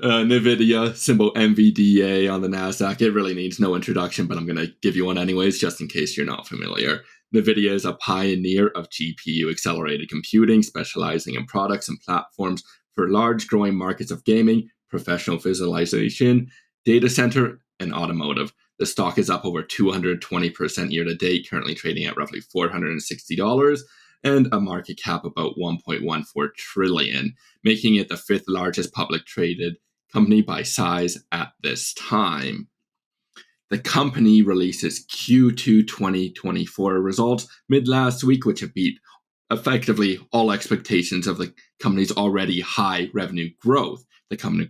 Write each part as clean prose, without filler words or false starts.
Nvidia, symbol NVDA on the NASDAQ. It really needs no introduction, but I'm going to give you one anyways, just in case you're not familiar. Nvidia is a pioneer of GPU accelerated computing, specializing in products and platforms for large growing markets of gaming, professional visualization, data center, and automotive. The stock is up over 220% year to date, currently trading at roughly $460 and a market cap about $1.14 trillion, making it the fifth largest public traded company by size at this time. The company released its Q2 2024 results mid last week, which have beat effectively all expectations of the company's already high revenue growth. The company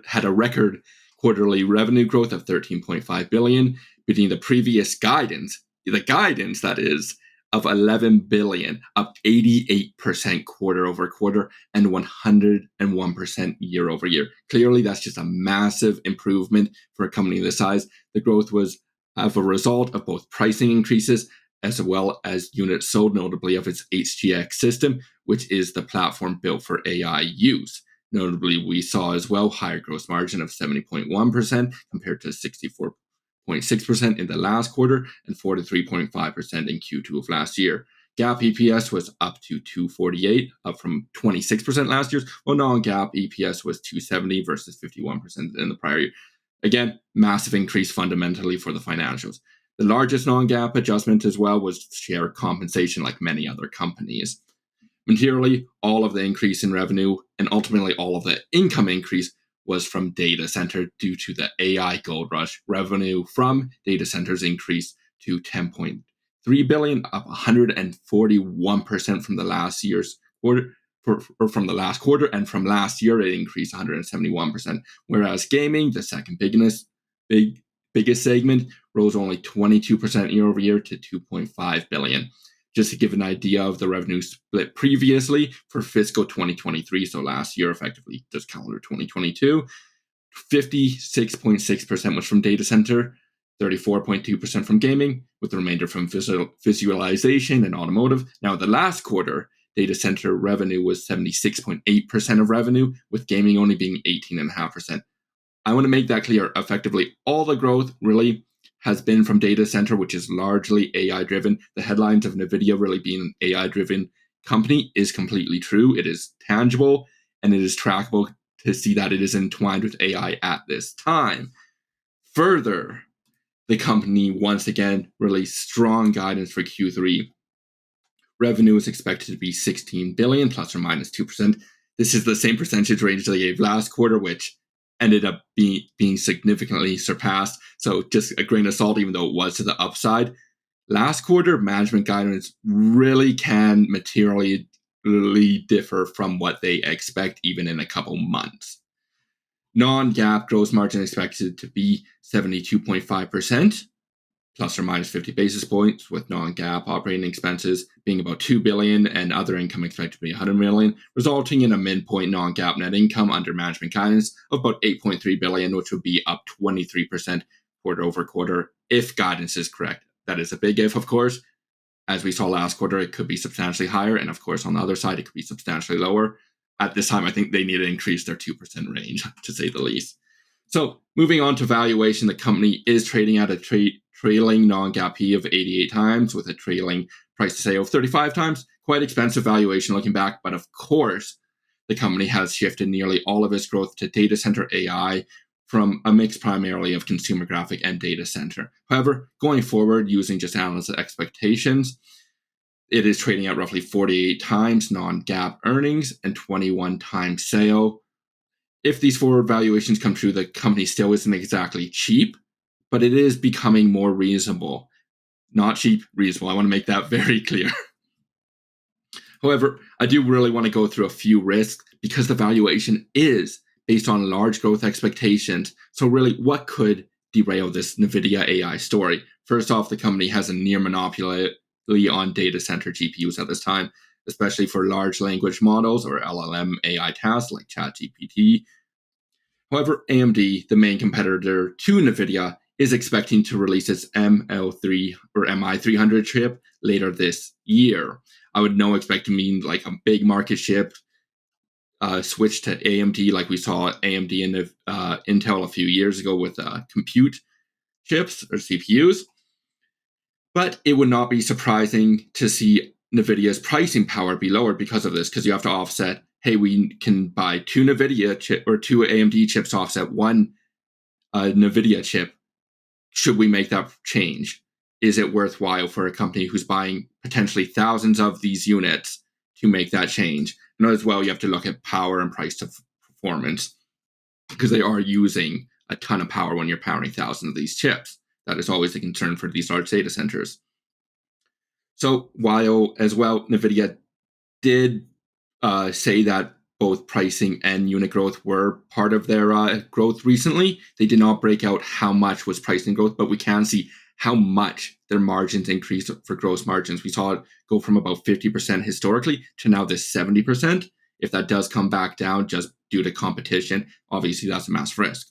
had a record quarterly revenue growth of $13.5 billion, beating the previous guidance, that is, of $11 billion, up 88% quarter over quarter and 101% year over year. Clearly, that's just a massive improvement for a company this size. The growth was as a result of both pricing increases as well as units sold, notably of its HGX system, which is the platform built for AI use. Notably, we saw as well higher gross margin of 70.1% compared to 64.6% in the last quarter and 43.5% in Q2 of last year. GAAP EPS was up to $2.48, up from 26% last year, while non-GAAP EPS was $2.70 versus 51% in the prior year. Again, massive increase fundamentally for the financials. The largest non-GAAP adjustment as well was share compensation, like many other companies. Materially, all of the increase in revenue and ultimately all of the income increase was from data center due to the AI gold rush. Revenue from data centers increased to $10.3 billion, up 141% from the last year's quarter, from the last quarter, and from last year it increased 171%. Whereas gaming, the second biggest segment, rose only 22% year over year to $2.5 billion. Just to give an idea of the revenue split previously for fiscal 2023, so last year, effectively just calendar 2022, 56.6% was from data center, 34.2% from gaming, with the remainder from visualization and automotive. Now, the last quarter, data center revenue was 76.8% of revenue, with gaming only being 18.5%. I want to make that clear. Effectively, all the growth really has been from data center, which is largely AI-driven. The headlines of Nvidia really being an AI-driven company is completely true. It is tangible, and it is trackable to see that it is entwined with AI at this time. Further, the company once again released strong guidance for Q3. Revenue is expected to be $16 billion, plus or minus 2%. This is the same percentage range they gave last quarter, which ended up being significantly surpassed. So just a grain of salt, even though it was to the upside. Last quarter, management guidance really can materially differ from what they expect, even in a couple months. Non-GAAP gross margin expected to be 72.5%, plus or minus 50 basis points, with non-GAAP operating expenses being about $2 billion and other income expected to be $100 million, resulting in a midpoint non-GAAP net income under management guidance of about $8.3 billion, which would be up 23% quarter over quarter if guidance is correct. That is a big if, of course. As we saw last quarter, it could be substantially higher, and of course, on the other side, it could be substantially lower. At this time, I think they need to increase their 2% range, to say the least. So, moving on to valuation, the company is trading at a trailing non-GAAP P of 88 times with a trailing price to sale of 35 times. Quite expensive valuation looking back, but of course, the company has shifted nearly all of its growth to data center AI from a mix primarily of consumer graphic and data center. However, going forward, using just analyst expectations, it is trading at roughly 48 times non-GAAP earnings and 21 times sale. If these forward valuations come true, the company still isn't exactly cheap, but it is becoming more reasonable. Not cheap, reasonable. I want to make that very clear. However, I do really want to go through a few risks because the valuation is based on large growth expectations. So really, what could derail this Nvidia AI story? First off, the company has a near monopoly on data center GPUs at this time, especially for large language models or LLM AI tasks like ChatGPT. However, AMD, the main competitor to Nvidia, is expecting to release its ML3 or MI300 chip later this year. I would expect to mean like a big market shift switch to AMD, like we saw AMD and Intel a few years ago with compute chips or CPUs. But it would not be surprising to see NVIDIA's pricing power be lowered because of this, because you have to offset, hey, we can buy two NVIDIA chip or two AMD chips to offset one NVIDIA chip. Should we make that change? Is it worthwhile for a company who's buying potentially thousands of these units to make that change? And as well, you have to look at power and price of performance, because they are using a ton of power when you're powering thousands of these chips. That is always a concern for these large data centers. So while as well, NVIDIA did say that both pricing and unit growth were part of their growth recently, they did not break out how much was pricing growth, but we can see how much their margins increased for gross margins. We saw it go from about 50% historically to now this 70%. If that does come back down just due to competition, obviously that's a massive risk.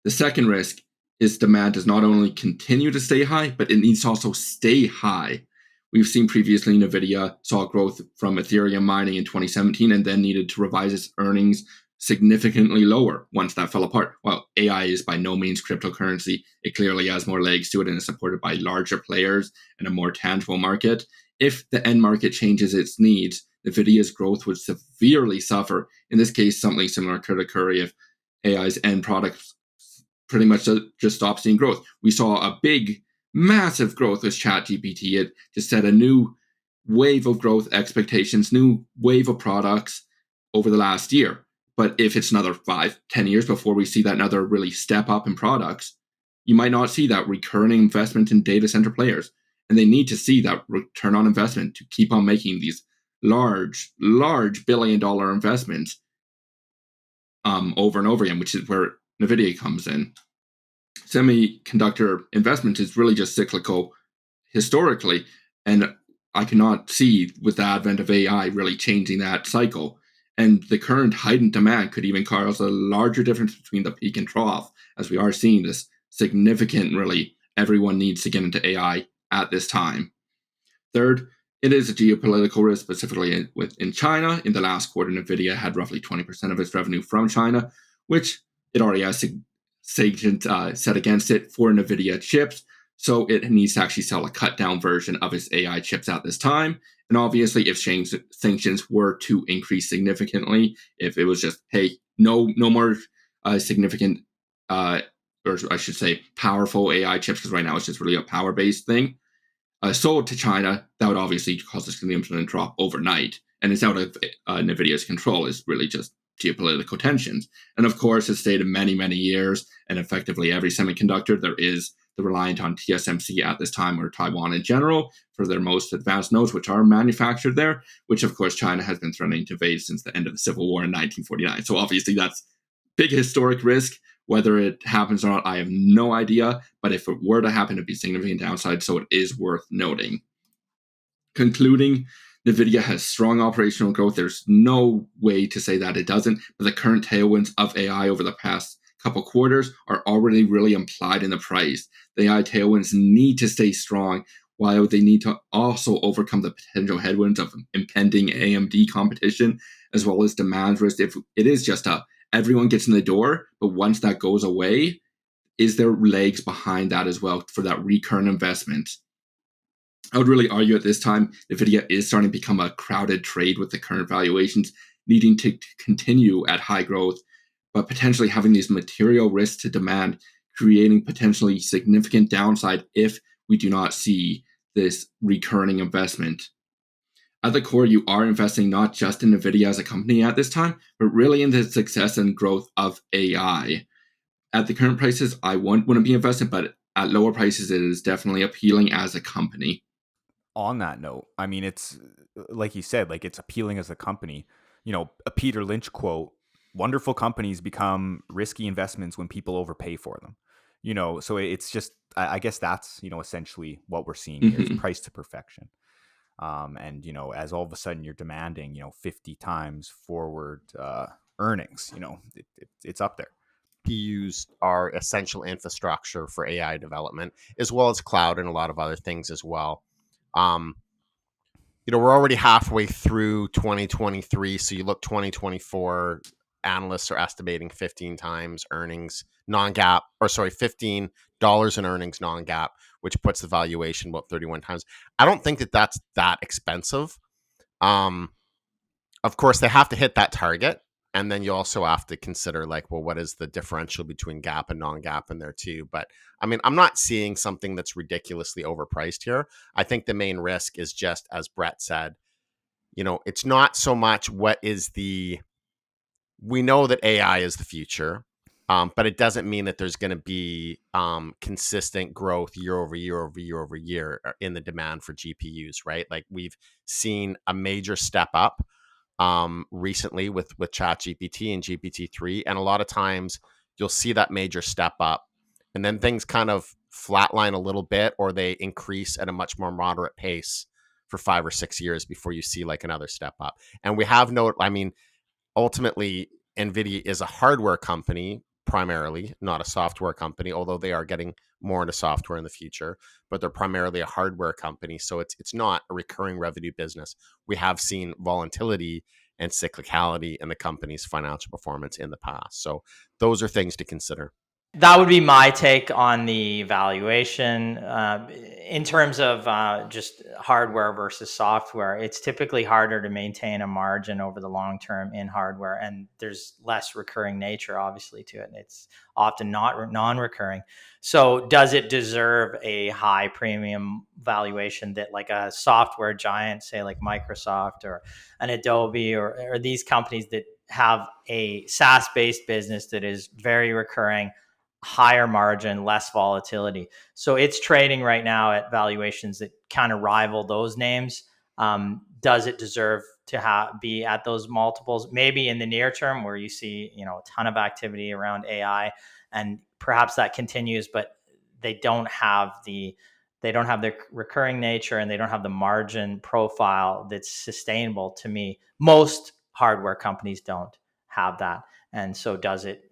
The second risk is demand does not only continue to stay high, but it needs to also stay high. We've seen previously NVIDIA saw growth from Ethereum mining in 2017 and then needed to revise its earnings significantly lower once that fell apart. While AI is by no means cryptocurrency, it clearly has more legs to it and is supported by larger players and a more tangible market. If the end market changes its needs, NVIDIA's growth would severely suffer. In this case, something similar could occur if AI's end products pretty much just stop seeing growth. We saw a big, massive growth with ChatGPT. It just set a new wave of growth expectations, new wave of products over the last year. But if it's another 5-10 years before we see that another really step up in products, you might not see that recurring investment in data center players. And they need to see that return on investment to keep on making these large billion-dollar investments over and over again, which is where NVIDIA comes in. Semiconductor investment is really just cyclical historically, and I cannot see with the advent of AI really changing that cycle. And the current heightened demand could even cause a larger difference between the peak and trough, as we are seeing this significant, really, everyone needs to get into AI at this time. Third, it is a geopolitical risk, specifically in China. In the last quarter, NVIDIA had roughly 20% of its revenue from China, which it already has sanctions set against it for NVIDIA chips. So it needs to actually sell a cut down version of its AI chips at this time. And obviously, if sanctions were to increase significantly, if it was just, hey, no more significant, or I should say, powerful AI chips, because right now it's just really a power based thing, sold to China, that would obviously cause a significant drop overnight. And it's out of NVIDIA's control. It's really just geopolitical tensions. And of course, it's stayed in many, many years, and effectively every semiconductor, there is the reliant on TSMC at this time, or Taiwan in general, for their most advanced nodes, which are manufactured there, which of course China has been threatening to invade since the end of the Civil War in 1949. So obviously that's big historic risk. Whether it happens or not, I have no idea. But if it were to happen, it'd be significant downside, so it is worth noting. Concluding, NVIDIA has strong operational growth. There's no way to say that it doesn't, but the current tailwinds of AI over the past couple quarters are already really implied in the price. The AI tailwinds need to stay strong, while they need to also overcome the potential headwinds of impending AMD competition, as well as demand risk. If it is just everyone gets in the door, but once that goes away, is there legs behind that as well for that recurrent investment? I would really argue at this time, NVIDIA is starting to become a crowded trade with the current valuations, needing to continue at high growth, but potentially having these material risks to demand, creating potentially significant downside if we do not see this recurring investment. At the core, you are investing not just in NVIDIA as a company at this time, but really in the success and growth of AI. At the current prices, I wouldn't be invested, but at lower prices, it is definitely appealing as a company. On that note, I mean, it's like you said, like it's appealing as a company. A Peter Lynch quote: "Wonderful companies become risky investments when people overpay for them." So it's just, I guess that's essentially what we're seeing here is Mm-hmm. price to perfection. And as all of a sudden you're demanding 50 times forward earnings, it's up there. GPUs are essential infrastructure for AI development, as well as cloud and a lot of other things as well. Um, we're already halfway through 2023. So you look 2024, analysts are estimating 15 times earnings non-GAAP, or sorry, $15 in earnings non-GAAP, which puts the valuation about 31 times. I don't think that that's that expensive. Of course, they have to hit that target. And then you also have to consider, like, well, what is the differential between GAAP and non-GAAP in there too? But I mean, I'm not seeing something that's ridiculously overpriced here. I think the main risk is just, as Brett said, it's not so much we know that AI is the future, but it doesn't mean that there's going to be consistent growth year over year over year over year in the demand for GPUs, right? Like, we've seen a major step up recently with ChatGPT and GPT-3, and a lot of times you'll see that major step up, and then things kind of flatline a little bit, or they increase at a much more moderate pace for 5 or 6 years before you see like another step up. And we have ultimately, Nvidia is a hardware company primarily, not a software company, although they are getting more into software in the future, but they're primarily a hardware company. So it's not a recurring revenue business. We have seen volatility and cyclicality in the company's financial performance in the past. So those are things to consider. That would be my take on the valuation. In terms of just hardware versus software, it's typically harder to maintain a margin over the long term in hardware, and there's less recurring nature, obviously, to it. And it's often not non-recurring. So does it deserve a high premium valuation that, like, a software giant, say like Microsoft or an Adobe or these companies that have a SaaS-based business that is very recurring, higher margin, less volatility? So it's trading right now at valuations that kind of rival those names. Does it deserve to be at those multiples? Maybe in the near term, where you see a ton of activity around AI, and perhaps that continues, but they don't have the recurring nature, and they don't have the margin profile that's sustainable. To me, most hardware companies don't have that. And so does it,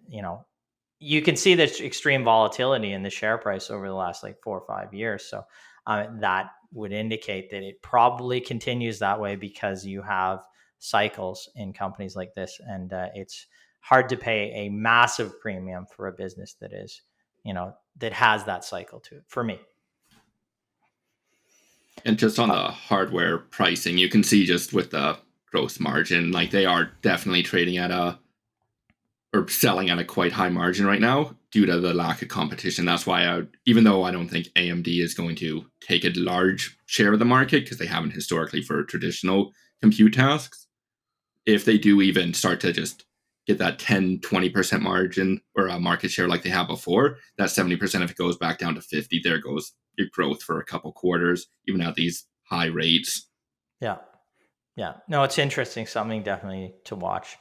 you can see this extreme volatility in the share price over the last like 4 or 5 years. So that would indicate that it probably continues that way, because you have cycles in companies like this, and it's hard to pay a massive premium for a business that is, that has that cycle to it, for me. And just on the hardware pricing, you can see just with the gross margin, like, they are definitely trading at or selling at a quite high margin right now due to the lack of competition. That's why even though I don't think AMD is going to take a large share of the market, because they haven't historically for traditional compute tasks, if they do even start to just get that 10-20% margin or a market share like they have before, that 70%, if it goes back down to 50, there goes your growth for a couple quarters, even at these high rates. Yeah. No, it's interesting. Something definitely to watch.